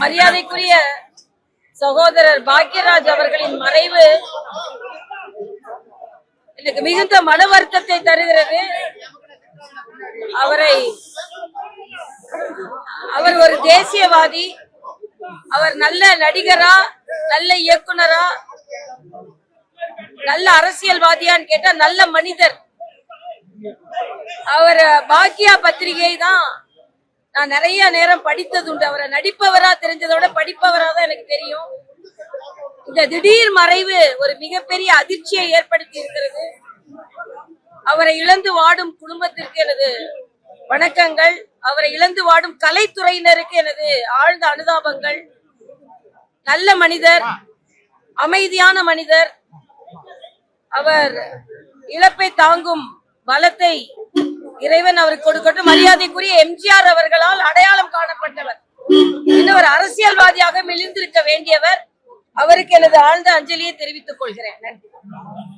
மரியாதைக்குரிய சகோதரர் பாக்யராஜ் அவர்களின் மறைவு எனக்கு மிகுந்த மன வருத்தத்தை தருகிறது. அவர் ஒரு தேசியவாதி. அவர் நல்ல நடிகரா, நல்ல இயக்குனரா, நல்ல அரசியல்வாதியான்னு கேட்டா நல்ல மனிதர். அவர் பாக்கியா பத்திரிகை தான் நான் நிறைய நேரம் படித்தது உண்டு. அவரை நடிப்பவரா தெரிஞ்சதோட படிப்பவரா தான் எனக்கு தெரியும். இந்த திடீர் மறைவு ஒரு மிகப்பெரிய அதிர்ச்சியை ஏற்படுத்தி இருக்கிறது. அவரை இழந்து வாடும் குடும்பத்திற்கு எனது வணக்கங்கள். அவரை இழந்து வாடும் கலைத்துறையினருக்கு எனது ஆழ்ந்த அனுதாபங்கள். நல்ல மனிதர், அமைதியான மனிதர். அவர் இழப்பை தாங்கும் பலத்தை இறைவன் அவருக்கு கொடுக்கட்டும். மரியாதைக்குரிய எம்ஜிஆர் அவர்களால் அடையாளம் காணப்பட்டவர், இன்னும் ஒரு அரசியல்வாதியாக மிளிர்ந்திருக்க வேண்டியவர். அவருக்கு எனது ஆழ்ந்த அஞ்சலியை தெரிவித்துக் கொள்கிறேன். நன்றி.